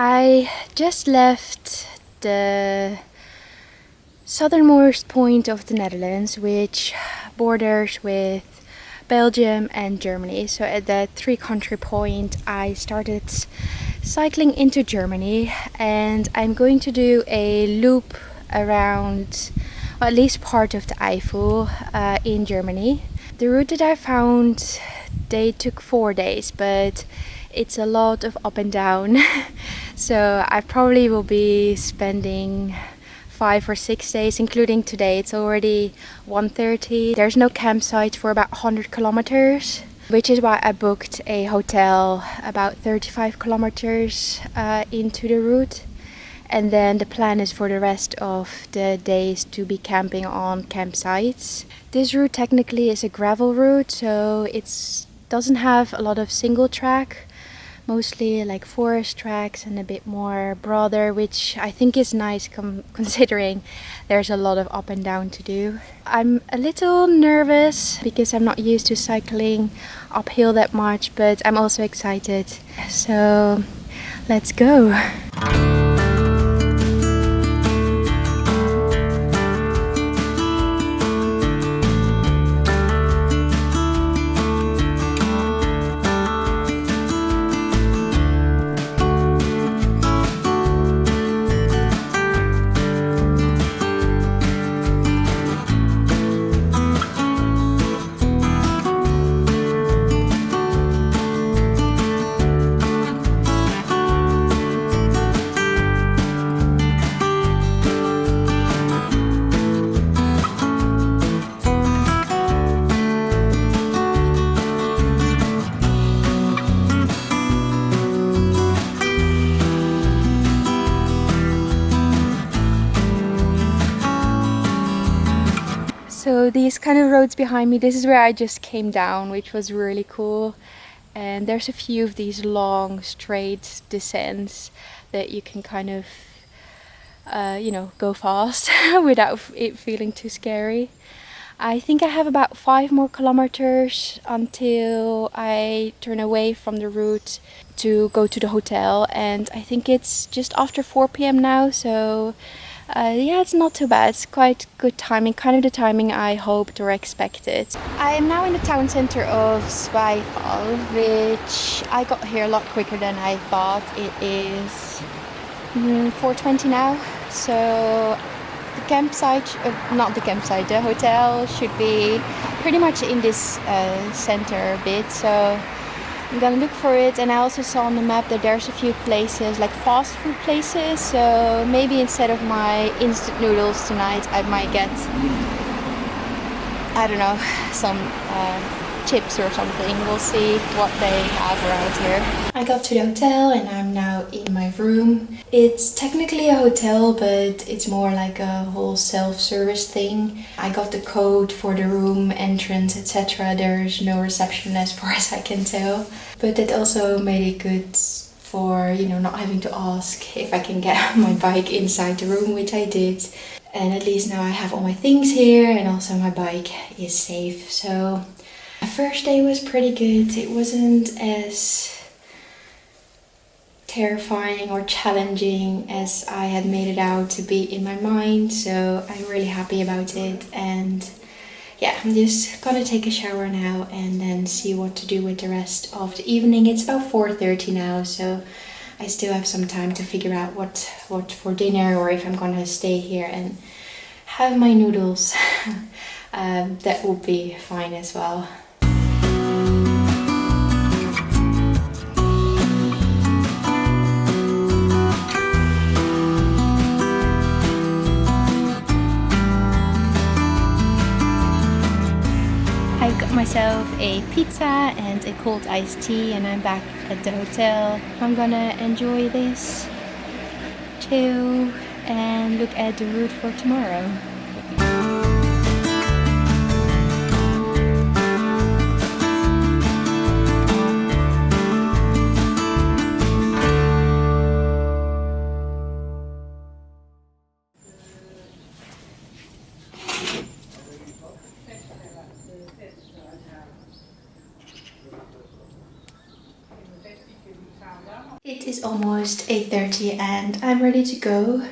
I just left the southernmost point of the Netherlands, which borders with Belgium and Germany. So at that three-country point, I started cycling into Germany, and I'm going to do a loop around, or at least part of the Eifel in Germany. The route that I found, they took 4 days, but it's a lot of up and down. So I probably will be spending 5 or 6 days, including today. It's already 1:30. There's no campsite for about 100 kilometers, which is why I booked a hotel about 35 kilometers into the route. And then the plan is for the rest of the days to be camping on campsites. This route technically is a gravel route, so it doesn't have a lot of single track, mostly like forest tracks and a bit more broader, which I think is nice considering there's a lot of up and down to do. I'm a little nervous because I'm not used to cycling uphill that much, but I'm also excited. So let's go. So these kind of roads behind me, this is where I just came down, which was really cool. And there's a few of these long straight descents that you can kind of, go fast without it feeling too scary. I think I have about 5 more kilometers until I turn away from the route to go to the hotel. And I think it's just after 4 p.m. now, so yeah, it's not too bad. It's quite good timing, kind of the timing I hoped or expected. I am now in the town center of Eifel, which I got here a lot quicker than I thought. It is 4:20 now, so the campsite, the hotel should be pretty much in this center bit. So I'm gonna look for it, and I also saw on the map that there's a few places, like fast food places, so maybe instead of my instant noodles tonight I might get, I don't know, some chips or something. We'll see what they have around here. I got to the hotel and I'm now in my room. It's technically a hotel, but it's more like a whole self-service thing. I got the code for the room, entrance, etc. There's no reception as far as I can tell. But it also made it good for, not having to ask if I can get my bike inside the room, which I did. And at least now I have all my things here, and also my bike is safe. So the first day was pretty good. It wasn't as terrifying or challenging as I had made it out to be in my mind, so I'm really happy about it. And yeah, I'm just gonna take a shower now and then see what to do with the rest of the evening. It's about 4:30 now, so I still have some time to figure out what for dinner, or if I'm gonna stay here and have my noodles. That would be fine as well. I got myself a pizza and a cold iced tea, and I'm back at the hotel. I'm gonna enjoy this, chill, and look at the route for tomorrow. It is almost 8:30 and I'm ready to go.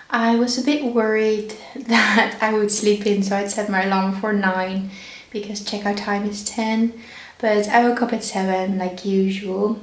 I was a bit worried that I would sleep in, so I'd set my alarm for 9 because checkout time is 10, but I woke up at 7 like usual.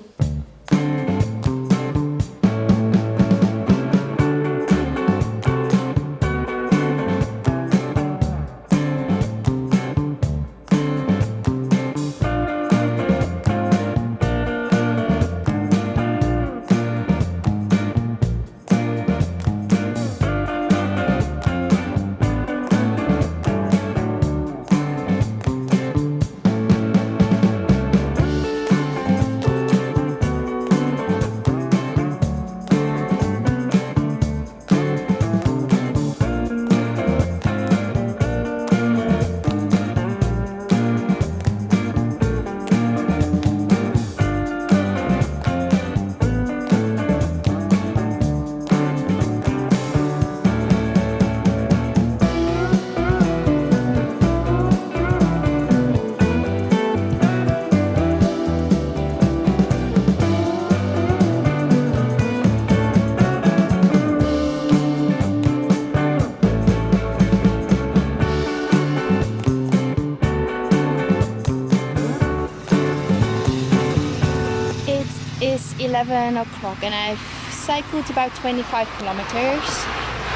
It's 11 o'clock and I've cycled about 25 kilometers.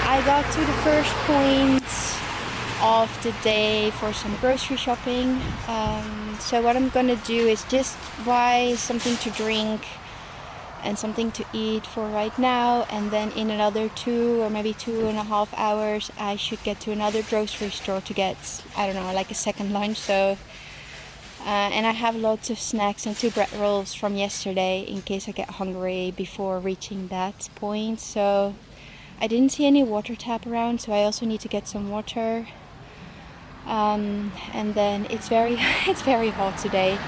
I got to the first point of the day for some grocery shopping. So what I'm gonna do is just buy something to drink and something to eat for right now, and then in another 2 or maybe 2.5 hours I should get to another grocery store to get, I don't know, like a second lunch. So and I have lots of snacks and 2 bread rolls from yesterday in case I get hungry before reaching that point. So I didn't see any water tap around, so I also need to get some water. And then it's very hot today.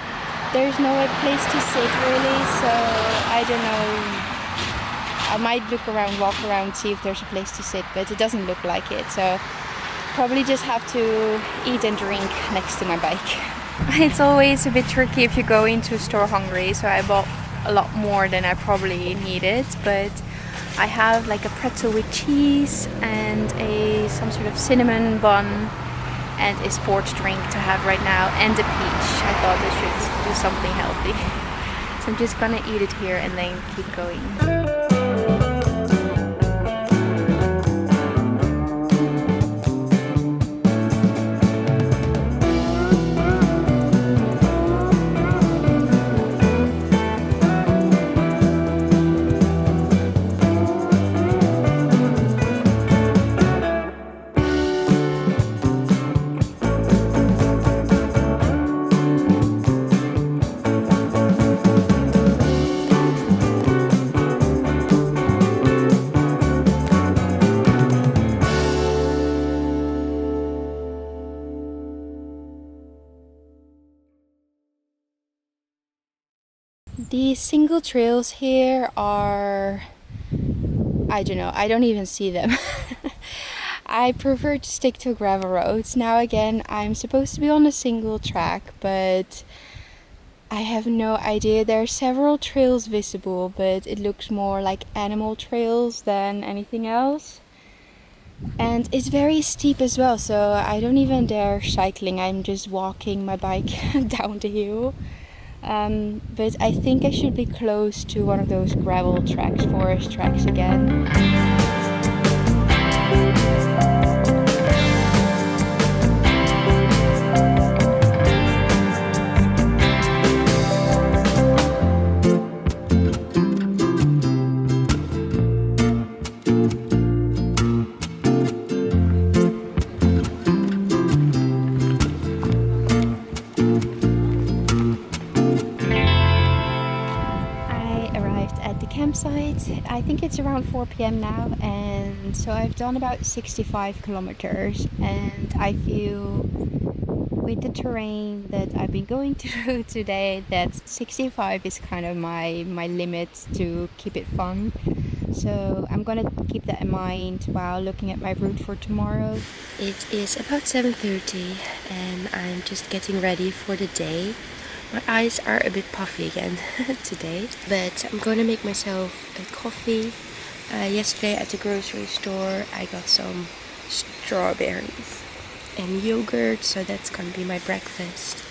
There's no place to sit really, so I don't know. I might walk around, see if there's a place to sit, but it doesn't look like it. So probably just have to eat and drink next to my bike. It's always a bit tricky if you go into a store hungry, so I bought a lot more than I probably needed, but I have like a pretzel with cheese and some sort of cinnamon bun and a sports drink to have right now, and a peach. I thought I should do something healthy. So I'm just gonna eat it here and then keep going. The single trails here are, I don't know, I don't even see them. I prefer to stick to gravel roads. Now again, I'm supposed to be on a single track, but I have no idea. There are several trails visible, but it looks more like animal trails than anything else. And it's very steep as well, so I don't even dare cycling. I'm just walking my bike down the hill. But I think I should be close to one of those gravel tracks, forest tracks again. Campsite. I think it's around 4 p.m. now, and so I've done about 65 kilometers, and I feel with the terrain that I've been going through today that 65 is kind of my limit to keep it fun. So I'm gonna keep that in mind while looking at my route for tomorrow. It is about 7:30 and I'm just getting ready for the day. My eyes are a bit puffy again today, but I'm gonna make myself a coffee. Yesterday at the grocery store I got some strawberries and yogurt, so that's gonna be my breakfast.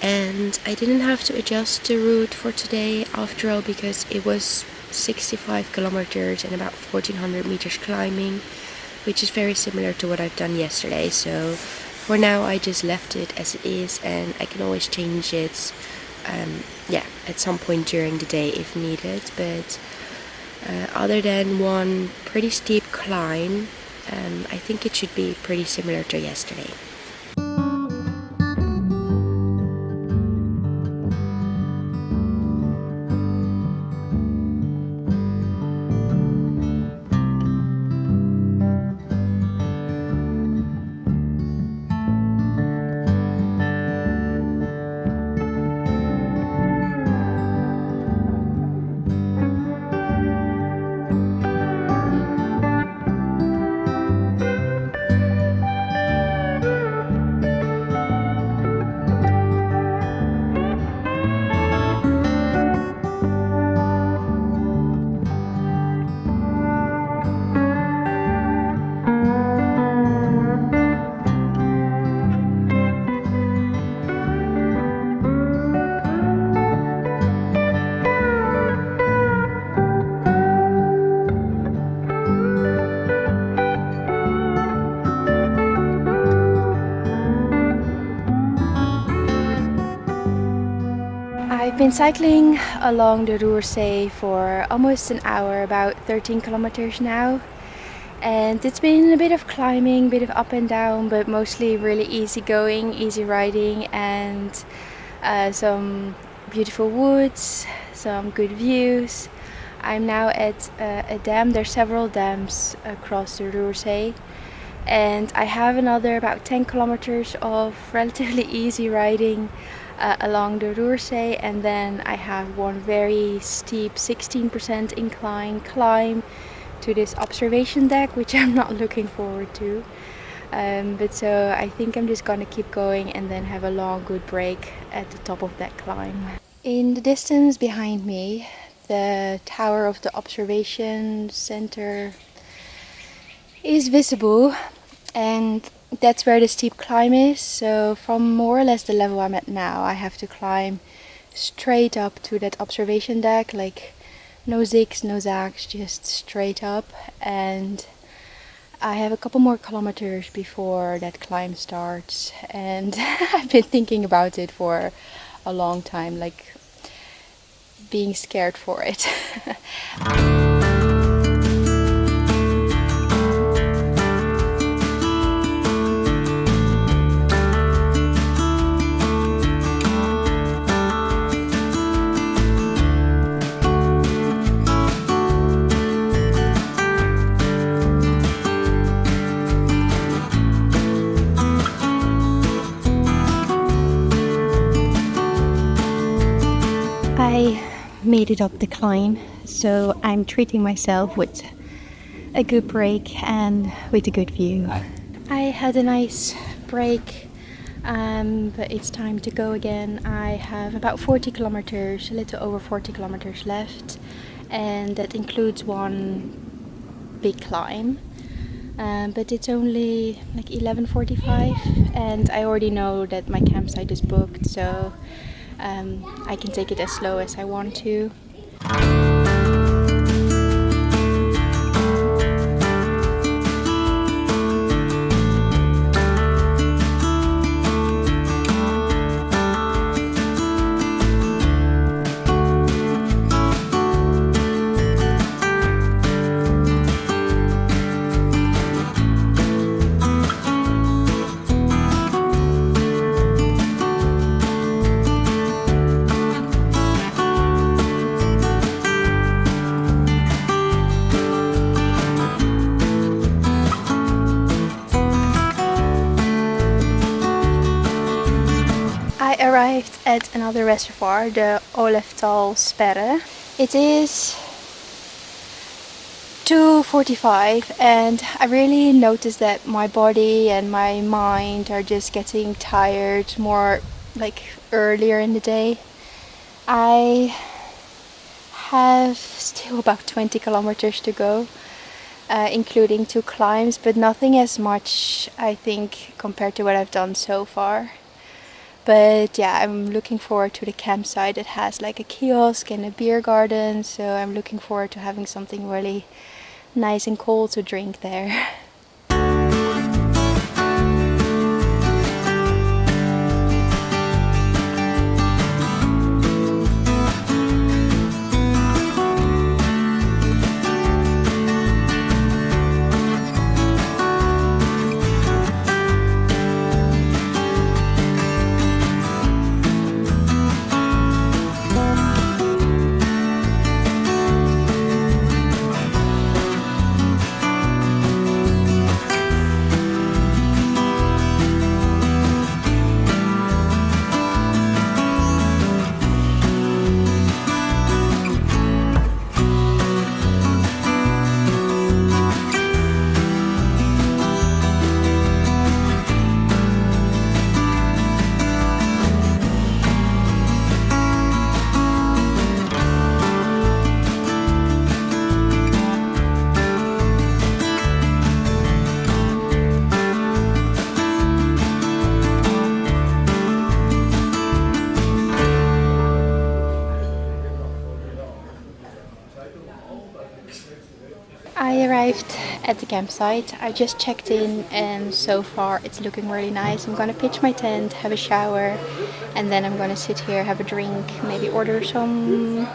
And I didn't have to adjust the route for today after all, because it was 65 kilometers and about 1400 meters climbing, which is very similar to what I've done yesterday. So for now I just left it as it is, and I can always change it at some point during the day if needed. But other than one pretty steep climb, I think it should be pretty similar to yesterday. I've been cycling along the Ruhrsee for almost an hour, about 13 kilometers now. And it's been a bit of climbing, a bit of up and down, but mostly really easy going, easy riding, and some beautiful woods, some good views. I'm now at a dam. There's several dams across the Ruhrsee. And I have another about 10 kilometers of relatively easy riding along the Ruhrsee, and then I have one very steep 16% incline climb to this observation deck, which I'm not looking forward to. But so I think I'm just gonna keep going and then have a long good break at the top of that climb. In the distance behind me, the tower of the observation center is visible, and that's where the steep climb is. So from more or less the level I'm at now, I have to climb straight up to that observation deck, like no zigs, no zags, just straight up. And I have a couple more kilometers before that climb starts, and I've been thinking about it for a long time, like being scared for it. I made it up the climb, so I'm treating myself with a good break and with a good view. I had a nice break, but it's time to go again. I have about 40 kilometers, a little over 40 kilometers left, and that includes one big climb. But it's only like 11:45, and I already know that my campsite is booked, so I can take it as slow as I want to. I arrived at another reservoir, the Oleftal Sperre. It is 2:45, and I really noticed that my body and my mind are just getting tired more like earlier in the day. I have still about 20 kilometers to go, including 2 climbs, but nothing as much, I think, compared to what I've done so far. But yeah, I'm looking forward to the campsite. It has like a kiosk and a beer garden, so I'm looking forward to having something really nice and cold to drink there. I arrived at the campsite. I just checked in and so far it's looking really nice. I'm gonna pitch my tent, have a shower, and then I'm gonna sit here, have a drink, maybe order some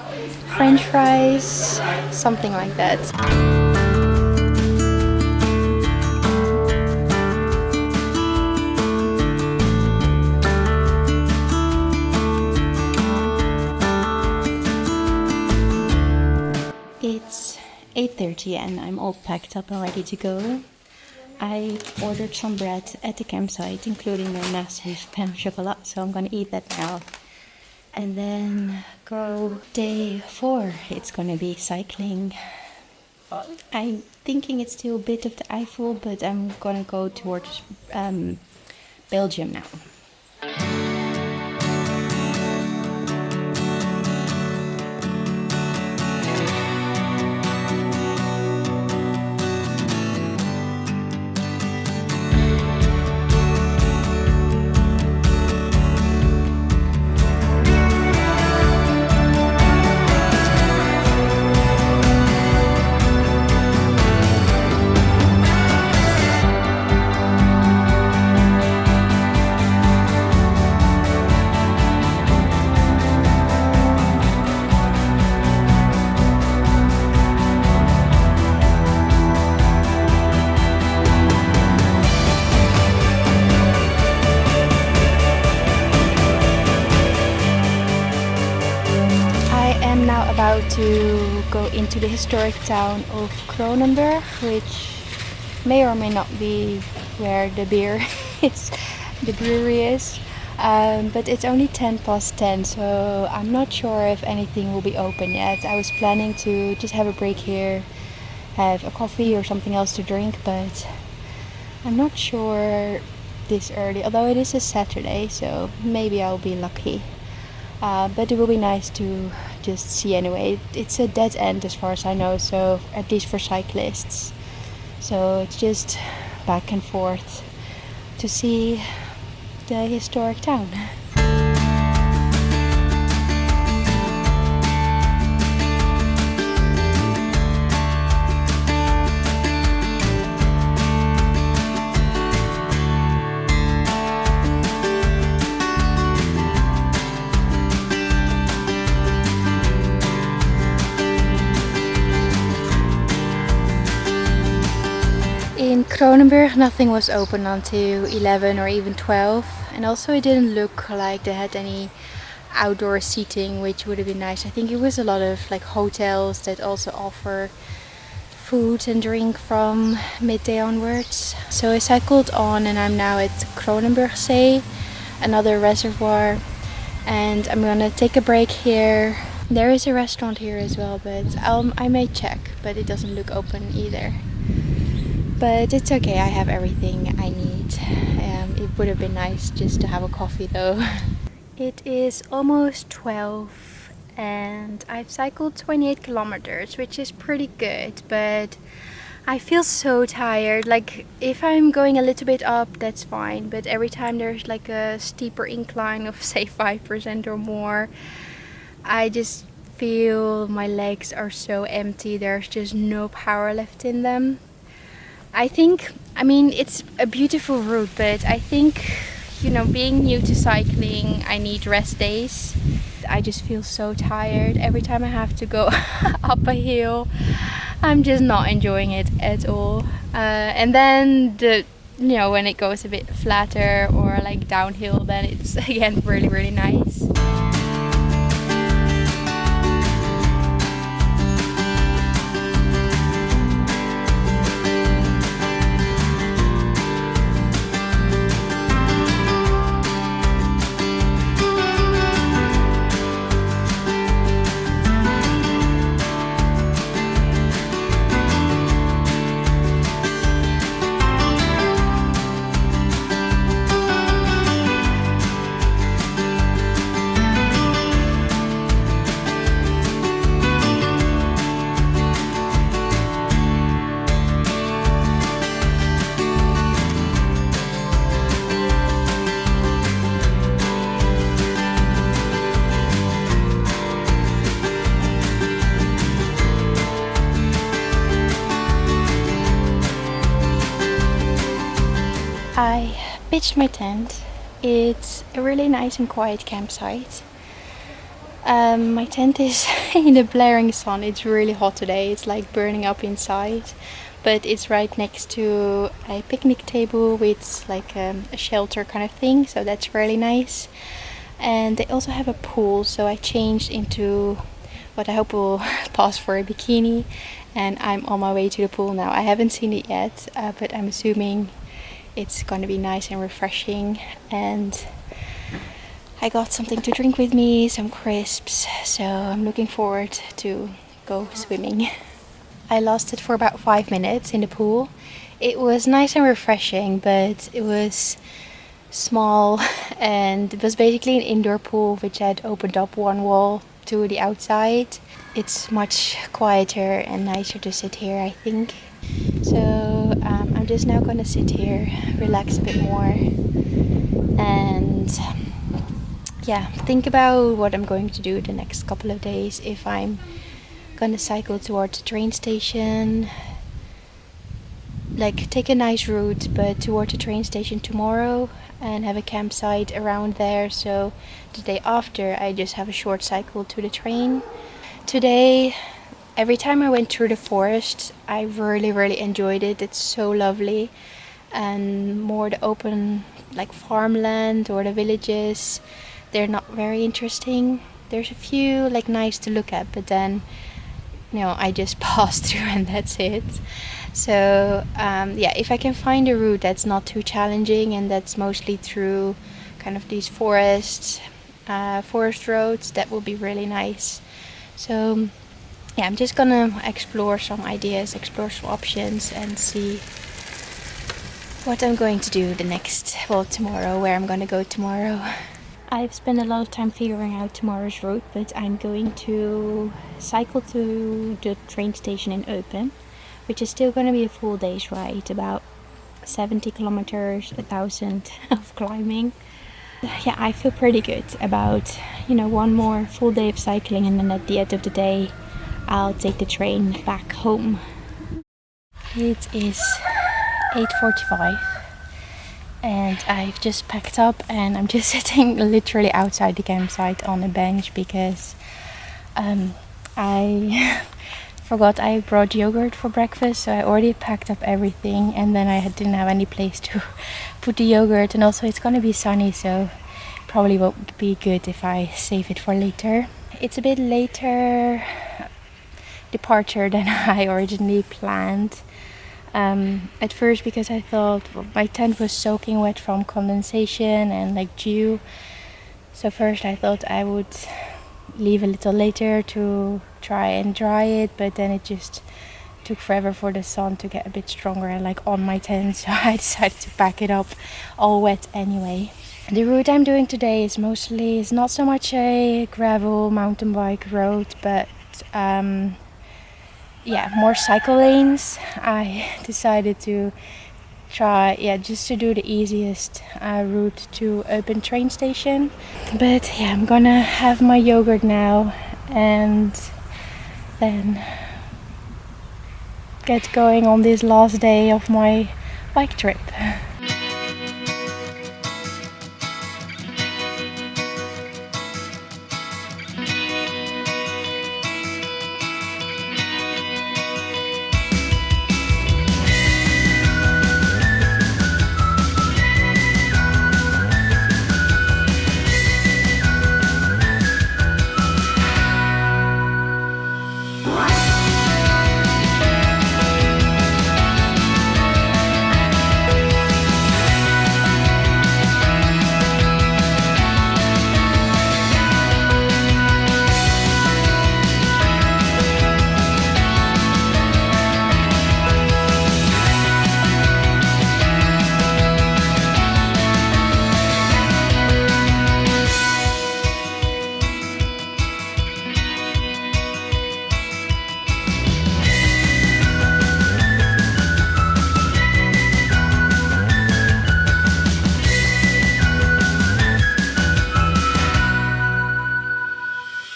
French fries, something like that. It's 8:30 and I'm all packed up and ready to go. I ordered some bread at the campsite, including a massive pan of chocolate, so I'm gonna eat that now. And then go day 4. It's gonna be cycling. I'm thinking it's still a bit of the Eifel, but I'm gonna go towards Belgium now. I'm now about to go into the historic town of Kronenberg, which may or may not be where the the brewery is. But it's only 10 past 10, so I'm not sure if anything will be open yet. I was planning to just have a break here, have a coffee or something else to drink, but I'm not sure this early, although it is a Saturday, so maybe I'll be lucky. But it will be nice to just see anyway. It's a dead end as far as I know, so at least for cyclists. So it's just back and forth to see the historic town. In Kronenberg nothing was open until 11 or even 12, and also it didn't look like they had any outdoor seating, which would have been nice. I think it was a lot of like hotels that also offer food and drink from midday onwards. So I cycled on and I'm now at Kronenberg See, another reservoir, and I'm gonna take a break here. There is a restaurant here as well, but I may check, but it doesn't look open either. But it's okay, I have everything I need. It would have been nice just to have a coffee though. It is almost 12 and I've cycled 28 kilometers, which is pretty good, but I feel so tired. Like if I'm going a little bit up, that's fine, but every time there's like a steeper incline of say 5% or more, I just feel my legs are so empty. There's just no power left in them. I mean, it's a beautiful route, but I think, being new to cycling, I need rest days. I just feel so tired every time I have to go up a hill. I'm just not enjoying it at all. And then when it goes a bit flatter or like downhill, then it's again really, really nice. I pitched my tent. It's a really nice and quiet campsite. My tent is in the blaring sun. It's really hot today. It's like burning up inside. But it's right next to a picnic table with like a shelter kind of thing. So that's really nice. And they also have a pool. So I changed into what I hope will pass for a bikini. And I'm on my way to the pool now. I haven't seen it yet, but I'm assuming it's going to be nice and refreshing. And I got something to drink with me, some crisps, so I'm looking forward to go swimming. I lasted for about 5 minutes in the pool. It was nice and refreshing, but it was small and it was basically an indoor pool which had opened up one wall to the outside. It's much quieter and nicer to sit here, I think. So I'm just now gonna sit here, relax a bit more, and think about what I'm going to do the next couple of days. If I'm gonna cycle towards the train station, like take a nice route, but toward the train station tomorrow and have a campsite around there. So the day after, I just have a short cycle to the train. Today, every time I went through the forest, I really, really enjoyed it. It's so lovely. And more the open, like farmland or the villages, they're not very interesting. There's a few like nice to look at, but then, I just pass through and that's it. So if I can find a route that's not too challenging and that's mostly through kind of these forest roads, that will be really nice. So I'm just gonna explore some ideas, explore some options, and see what I'm going to do tomorrow, where I'm gonna go tomorrow. I've spent a lot of time figuring out tomorrow's route, but I'm going to cycle to the train station in Eupen, which is still going to be a full day's ride, about 70 kilometers, 1,000 of climbing. Yeah, I feel pretty good about, one more full day of cycling, and then at the end of the day, I'll take the train back home. It is 8:45 and I've just packed up and I'm just sitting literally outside the campsite on a bench because I forgot I brought yogurt for breakfast, so I already packed up everything and then I didn't have any place to put the yogurt, and also it's gonna be sunny, so probably won't be good if I save it for later. It's a bit later departure than I originally planned. At first, because I thought my tent was soaking wet from condensation and like dew, so first I thought I would leave a little later to try and dry it, but then it just took forever for the sun to get a bit stronger and like on my tent, so I decided to pack it up all wet anyway. The route I'm doing today is not so much a gravel mountain bike road, but more cycle lanes. I decided to try, just to do the easiest route to open train station. But yeah, I'm gonna have my yogurt now and then get going on this last day of my bike trip.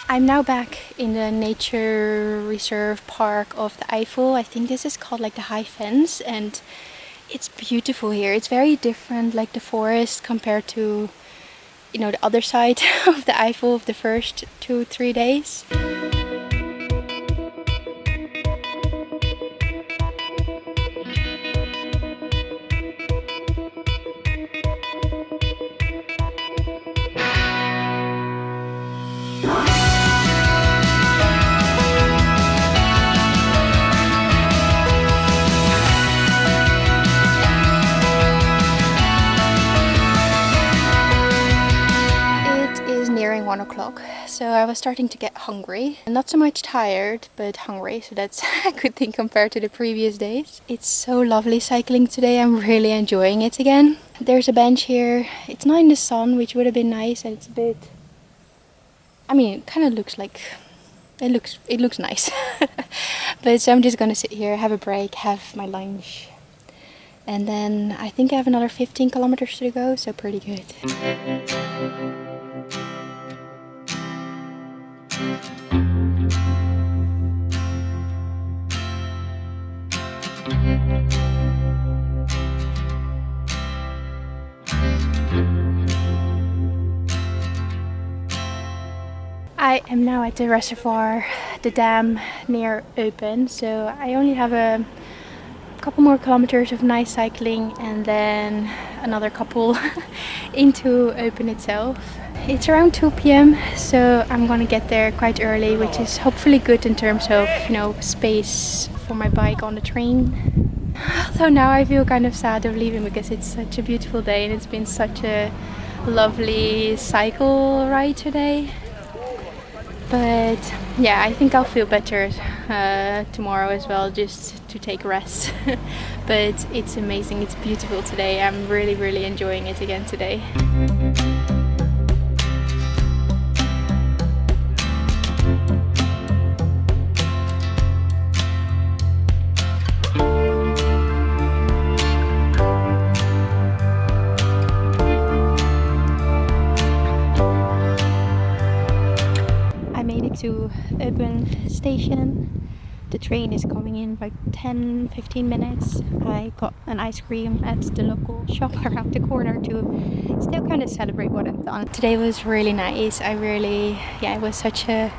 I'm now back in the nature reserve park of the Eifel. I think this is called like the High Fence, and it's beautiful here. It's very different, like the forest, compared to, the other side of the Eifel of the first 2-3 days. Nearing 1 o'clock, so I was starting to get hungry. Not so much tired, but hungry, so that's a good thing compared to the previous days. It's so lovely cycling today. I'm really enjoying it again. There's a bench here. It's not in the sun, which would have been nice, and it's a bit, it kind of looks like it looks nice. But so I'm just gonna sit here, have a break, have my lunch, and then I think I have another 15 kilometers to go, so pretty good. I am now at the reservoir, the dam near Eupen, so I only have a couple more kilometers of nice cycling and then another couple into Eupen itself. It's around 2 p.m, so I'm gonna get there quite early, which is hopefully good in terms of, space for my bike on the train. So now I feel kind of sad of leaving because it's such a beautiful day and it's been such a lovely cycle ride today. But yeah, I think I'll feel better tomorrow as well, just to take rest. But it's amazing, it's beautiful today. I'm really enjoying it again today. To Eupen station. The train is coming in by 10-15 minutes. I got an ice cream at the local shop around the corner to still kind of celebrate what I've done. Today was really nice. It was such a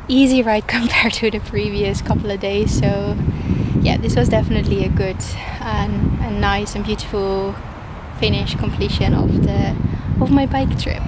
easy ride compared to the previous couple of days. So yeah, this was definitely a good and nice and beautiful finish, completion of my bike trip.